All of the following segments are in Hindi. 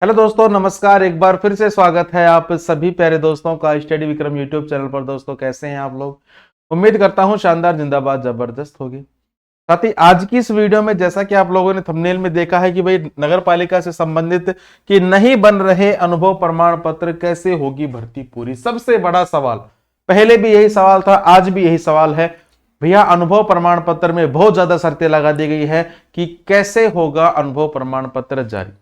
हेलो दोस्तों, नमस्कार। एक बार फिर से स्वागत है आप सभी प्यारे दोस्तों का स्टडी विक्रम यूट्यूब चैनल पर। दोस्तों, कैसे हैं आप लोग? उम्मीद करता हूं शानदार, जिंदाबाद, जबरदस्त होगी। साथ ही आज की इस वीडियो में, जैसा कि आप लोगों ने थंबनेल में देखा है कि भाई नगर पालिका से संबंधित कि नहीं बन रहे अनुभव प्रमाण पत्र, कैसे होगी भर्ती पूरी। सबसे बड़ा सवाल, पहले भी यही सवाल था, आज भी यही सवाल है। भैया अनुभव प्रमाण पत्र में बहुत ज्यादा शर्तें लगा दी गई है कि कैसे होगा अनुभव प्रमाण पत्र जारी।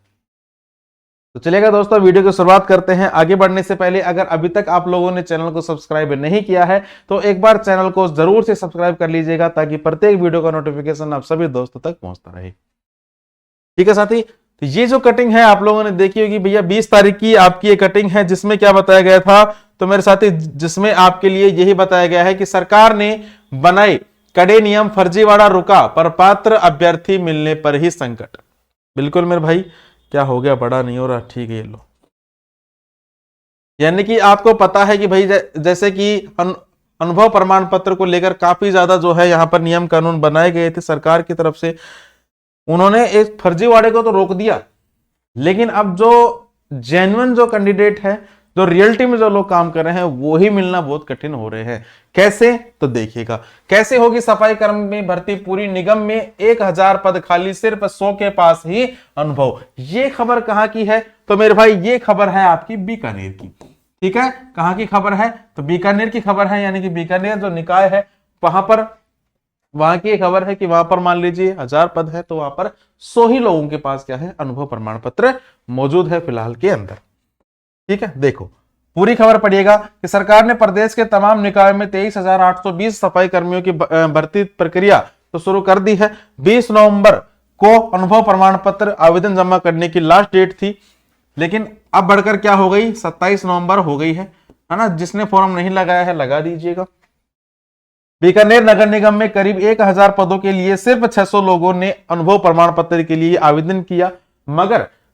तो चलेगा दोस्तों, वीडियो की शुरुआत करते हैं। आगे बढ़ने से पहले अगर अभी तक आप लोगों ने चैनल को सब्सक्राइब नहीं किया है तो एक बार चैनल को जरूर से सब्सक्राइब कर लीजिएगा, ताकि प्रत्येक वीडियो का नोटिफिकेशन आप सभी दोस्तों तक पहुंचता रहे। ठीक है साथी, तो ये जो कटिंग है आप लोगों ने देखी होगी भैया, 20 तारीख की आपकी ये कटिंग है, जिसमें क्या बताया गया था तो मेरे साथी, जिसमें आपके लिए यही बताया गया है कि सरकार ने बनाए कड़े नियम, फर्जीवाड़ा रुका, पर पात्र अभ्यर्थी मिलने पर ही संकट। बिल्कुल मेरे भाई, क्या हो गया, बड़ा नहीं हो रहा, ठीक है ये लो। यानी कि आपको पता है कि भाई जैसे कि अनुभव प्रमाण पत्र को लेकर काफी ज्यादा जो है यहाँ पर नियम कानून बनाए गए थे सरकार की तरफ से। उन्होंने एक फर्जीवाड़े को तो रोक दिया, लेकिन अब जो जेन्युइन जो कैंडिडेट है, जो रियलिटी में जो लोग काम कर रहे हैं, वो ही मिलना बहुत कठिन हो रहे हैं। कैसे, तो देखिएगा कैसे होगी सफाई कर्मी में भर्ती पूरी। निगम में 1000 पद खाली, सिर्फ 100 के पास ही अनुभव। ये खबर कहां की है तो मेरे भाई, ये खबर है आपकी बीकानेर की। ठीक है, कहां की खबर है तो बीकानेर की खबर है। यानी कि बीकानेर जो निकाय है वहां की खबर है कि वहां पर मान लीजिए 1000 पद है, तो वहां पर 100 ही लोगों के पास क्या है, अनुभव प्रमाण पत्र मौजूद है फिलहाल के अंदर। ठीक है, देखो पूरी खबर पढ़िएगा कि सरकार ने प्रदेश के तमाम निकायों में 23,820 सफाई कर्मियों की भर्ती प्रक्रिया तो शुरू कर दी है। 20 नवंबर को अनुभव प्रमाण पत्र आवेदन जमा करने की लास्ट डेट थी, लेकिन अब बढ़कर क्या हो गई, 27 नवंबर हो गई है ना। जिसने फॉर्म नहीं लगाया है लगा दीजिएगा। बीकानेर नगर निगम में करीब 1000 पदों के लिए सिर्फ 600 लोगों ने अनुभव प्रमाण पत्र के लिए आवेदन किया।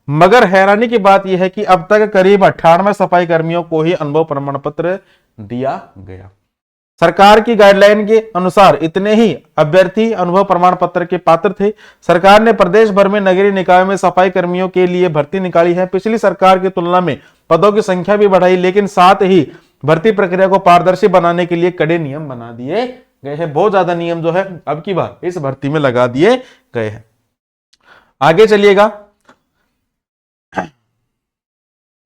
मगर हैरानी की बात यह है कि अब तक करीब 98 सफाई कर्मियों को ही अनुभव प्रमाण पत्र दिया गया। सरकार की गाइडलाइन के अनुसार इतने ही अभ्यर्थी अनुभव प्रमाण पत्र के पात्र थे। सरकार ने प्रदेश भर में नगरीय निकायों में सफाई कर्मियों के लिए भर्ती निकाली है। पिछली सरकार की तुलना में पदों की संख्या भी बढ़ाई, लेकिन साथ ही भर्ती प्रक्रिया को पारदर्शी बनाने के लिए कड़े नियम बना दिए गए हैं। बहुत ज्यादा नियम जो है अब की बार इस भर्ती में लगा दिए गए हैं। आगे चलिएगा।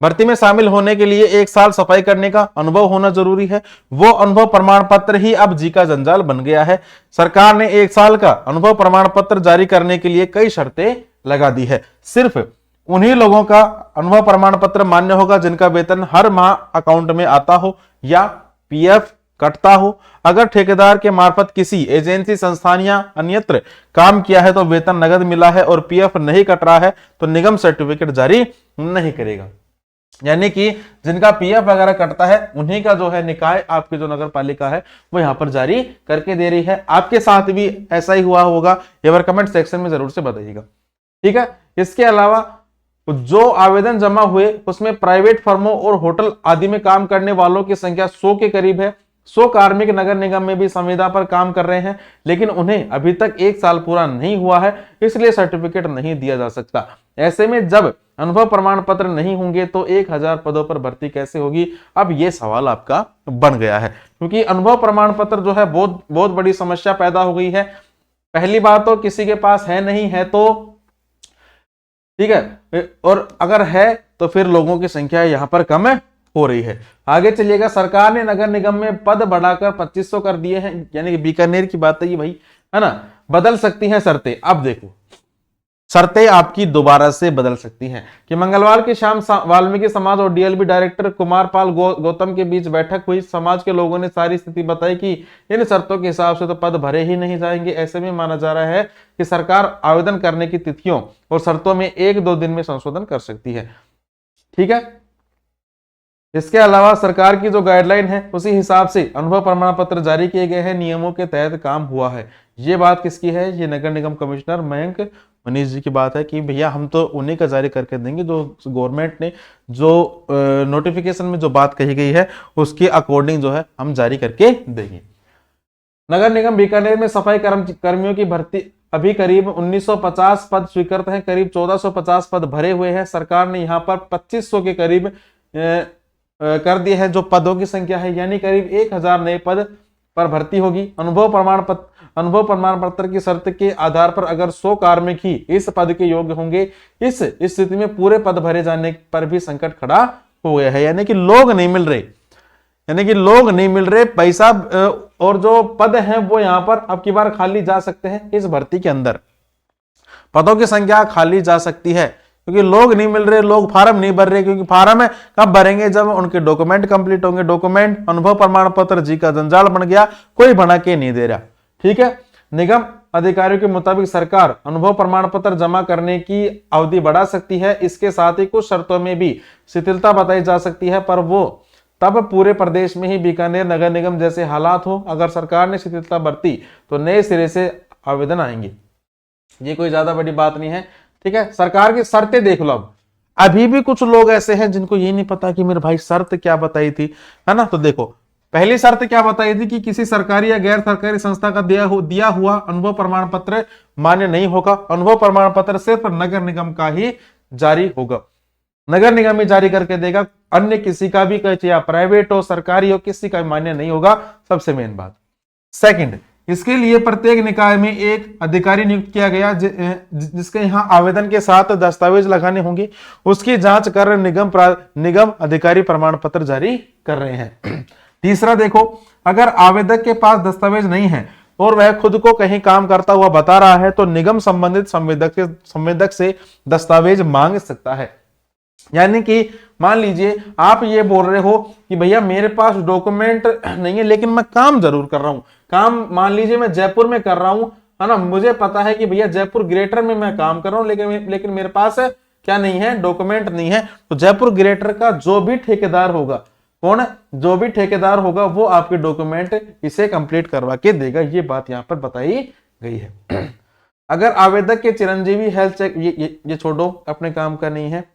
भर्ती में शामिल होने के लिए 1 साल सफाई करने का अनुभव होना जरूरी है। वो अनुभव प्रमाण पत्र ही अब जी का जंजाल बन गया है। सरकार ने 1 साल का अनुभव प्रमाण पत्र जारी करने के लिए कई शर्तें लगा दी है। सिर्फ उन्हीं लोगों का अनुभव प्रमाण पत्र मान्य होगा जिनका वेतन हर माह अकाउंट में आता हो या पीएफ कटता हो। अगर ठेकेदार के मार्फत किसी एजेंसी, संस्थान या अन्यत्र काम किया है तो वेतन नगद मिला है और पीएफ नहीं कट रहा है तो निगम सर्टिफिकेट जारी नहीं करेगा। यानी कि जिनका पीएफ वगैरह कटता है उन्हीं का जो है निकाय, आपकी जो नगर पालिका है, वो यहां पर जारी करके दे रही है। आपके साथ भी ऐसा ही हुआ होगा, ये बार कमेंट सेक्शन में जरूर से बताइएगा। ठीक है, इसके अलावा जो आवेदन जमा हुए उसमें प्राइवेट फर्मों और होटल आदि में काम करने वालों की संख्या 100 के करीब है। 100 कार्मिक नगर निगम में भी संविदा पर काम कर रहे हैं, लेकिन उन्हें अभी तक 1 साल पूरा नहीं हुआ है, इसलिए सर्टिफिकेट नहीं दिया जा सकता। ऐसे में जब अनुभव प्रमाण पत्र नहीं होंगे तो 1000 पदों पर भर्ती कैसे होगी? अब यह सवाल आपका बन गया है, क्योंकि अनुभव प्रमाण पत्र जो है बहुत बहुत बड़ी समस्या पैदा हो गई है। पहली बात तो किसी के पास है नहीं है तो ठीक है, और अगर है तो फिर लोगों की संख्या यहां पर कम हो रही है। आगे चलिएगा। सरकार ने नगर निगम में पद बढ़ाकर 2500 कर दिए हैं। यानी कि बीकानेर की बात है ये भाई, है ना। बदल सकती हैं शर्तें। अब देखो, शर्तें आपकी दोबारा से बदल सकती हैं कि मंगलवार की शाम वाल्मीकि समाज और डीएलबी डायरेक्टर कुमार पाल गौतम के बीच बैठक हुई। समाज के लोगों ने सारी स्थिति बताई कि इन शर्तों के हिसाब से तो पद भरे ही नहीं जाएंगे। ऐसे में माना जा रहा है कि सरकार आवेदन करने की तिथियों और शर्तों में 1-2 दिन में संशोधन कर सकती है। ठीक है, इसके अलावा सरकार की जो गाइडलाइन है उसी हिसाब से अनुभव प्रमाण पत्र जारी किए गए हैं, नियमों के तहत काम हुआ है। ये बात किसकी है? ये नगर निगम कमिश्नर मयंक मनीष जी की बात है कि भैया हम तो उन्हीं का जारी करके देंगे जो गवर्नमेंट ने जो नोटिफिकेशन में जो बात कही गई है उसके अकॉर्डिंग जो है हम जारी करके देंगे। नगर निगम बीकानेर में सफाई कर्मियों की भर्ती अभी करीब 1950 पद स्वीकृत हैं, करीब 1450 पद भरे हुए हैं। सरकार ने यहाँ पर 2500 के करीब कर दिए है जो पदों की संख्या है, यानी करीब 1000 नए पद पर भर्ती होगी। अनुभव प्रमाण पत्र की शर्त के आधार पर अगर 100 कार्मिक ही इस पद के योग्य होंगे, इस स्थिति में पूरे पद भरे जाने पर भी संकट खड़ा हो गया है। यानी कि लोग नहीं मिल रहे, पैसा और जो पद हैं वो यहां पर अब की बार खाली जा सकते हैं। इस भर्ती के अंदर पदों की संख्या खाली जा सकती है क्योंकि लोग नहीं मिल रहे, लोग फार्म नहीं भर रहे, क्योंकि फार्म कब भरेंगे जब उनके डॉक्यूमेंट कंप्लीट होंगे। डॉक्यूमेंट अनुभव प्रमाण पत्र जी का जंजाल बन गया, कोई बना के नहीं दे रहा। ठीक है, निगम अधिकारियों के मुताबिक सरकार अनुभव प्रमाण पत्र जमा करने की अवधि बढ़ा सकती है। इसके साथ ही कुछ शर्तों में भी शिथिलता बताई जा सकती है, पर वो तब पूरे प्रदेश में ही बीकानेर नगर निगम जैसे हालात हो। अगर सरकार ने शिथिलता बरती तो नए सिरे से आवेदन आएंगे। ये कोई ज्यादा बड़ी बात नहीं है। ठीक है, सरकार की शर्तें देख लो। अब अभी भी कुछ लोग ऐसे हैं जिनको ये नहीं पता कि मेरे भाई शर्त क्या बताई थी, है ना। तो देखो, पहली शर्त क्या बताई थी कि किसी सरकारी या गैर सरकारी संस्था का दिया हुआ अनुभव प्रमाण पत्र मान्य नहीं होगा। अनुभव प्रमाण पत्र सिर्फ नगर निगम का ही जारी होगा, नगर निगम ही जारी करके देगा। अन्य किसी का भी, चाहे प्राइवेट हो सरकारी हो, किसी का मान्य नहीं होगा। सबसे मेन बात। सेकंड, इसके लिए प्रत्येक निकाय में एक अधिकारी नियुक्त किया गया जिसके यहाँ आवेदन के साथ दस्तावेज लगाने होंगे। उसकी जांच कर निगम अधिकारी प्रमाण पत्र जारी कर रहे हैं। तीसरा देखो, अगर आवेदक के पास दस्तावेज नहीं है और वह खुद को कहीं काम करता हुआ बता रहा है तो निगम संबंधित संवेदक से दस्तावेज मांग सकता है। यानी कि मान लीजिए आप ये बोल रहे हो कि भैया मेरे पास डॉक्यूमेंट नहीं है लेकिन मैं काम जरूर कर रहा हूं। काम मान लीजिए मैं जयपुर में कर रहा हूं, है ना, मुझे पता है कि भैया जयपुर ग्रेटर में मैं काम कर रहा हूं, लेकिन मेरे पास क्या नहीं है, डॉक्यूमेंट नहीं है। तो जयपुर ग्रेटर का जो भी ठेकेदार होगा, कौन, जो भी ठेकेदार होगा वो आपके डॉक्यूमेंट इसे कंप्लीट करवा के देगा। ये बात यहां पर बताई गई है। अगर आवेदक के चिरंजीवी हेल्थ चेक, ये छोड़ो, अपने काम का नहीं है।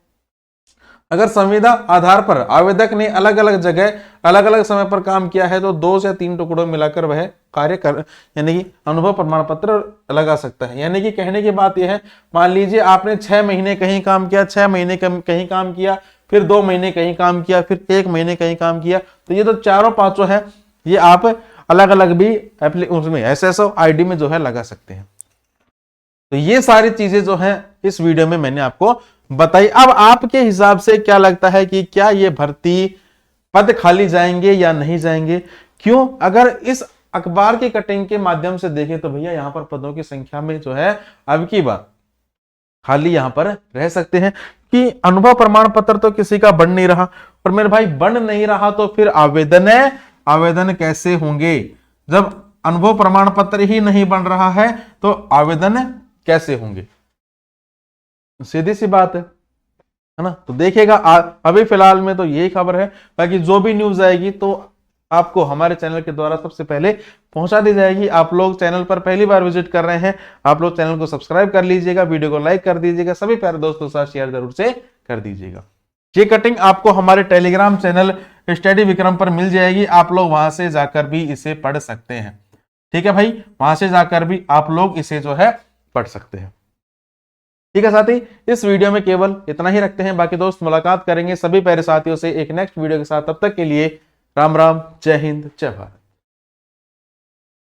अगर संविदा आधार पर आवेदक ने अलग अलग जगह अलग अलग समय पर काम किया है तो 2 से 3 टुकड़ों मिलाकर वह कार्य कर, यानी कि अनुभव प्रमाण पत्र लगा सकता है। यानी कि कहने की बात यह है, मान लीजिए आपने 6 महीने कहीं काम किया, 6 महीने कहीं काम किया, फिर 2 महीने कहीं काम किया, फिर 1 महीने कहीं काम किया, तो ये तो चारों पांचों है, ये आप अलग अलग भी उसमें SSO ID में जो है लगा सकते हैं। तो ये सारी चीजें जो है इस वीडियो में मैंने आपको बताइए। अब आपके हिसाब से क्या लगता है कि क्या ये भर्ती पद खाली जाएंगे या नहीं जाएंगे? क्यों? अगर इस अखबार की कटिंग के माध्यम से देखें तो भैया यहां पर पदों की संख्या में जो है अब की बार खाली यहां पर रह सकते हैं कि अनुभव प्रमाण पत्र तो किसी का बन नहीं रहा। और मेरे भाई बन नहीं रहा तो फिर आवेदन कैसे होंगे? जब अनुभव प्रमाण पत्र ही नहीं बन रहा है तो आवेदन कैसे होंगे? सीधी सी बात है ना। तो देखिएगा, अभी फिलहाल में तो यही खबर है। बाकी जो भी न्यूज आएगी तो आपको हमारे चैनल के द्वारा सबसे पहले पहुंचा दी जाएगी। आप लोग चैनल पर पहली बार विजिट कर रहे हैं, आप लोग चैनल को सब्सक्राइब कर लीजिएगा, वीडियो को लाइक कर दीजिएगा, सभी प्यारे दोस्तों के साथ शेयर जरूर से कर दीजिएगा। ये कटिंग आपको हमारे टेलीग्राम चैनल स्टडी विक्रम पर मिल जाएगी, आप लोग वहां से जाकर भी इसे पढ़ सकते हैं। ठीक है भाई, वहां से जाकर भी आप लोग इसे जो है पढ़ सकते हैं। ठीक है साथी, इस वीडियो में केवल इतना ही रखते हैं। बाकी दोस्त मुलाकात करेंगे सभी प्यारे साथियों से एक नेक्स्ट वीडियो के साथ। तब तक के लिए राम राम, जय हिंद, जय भारत।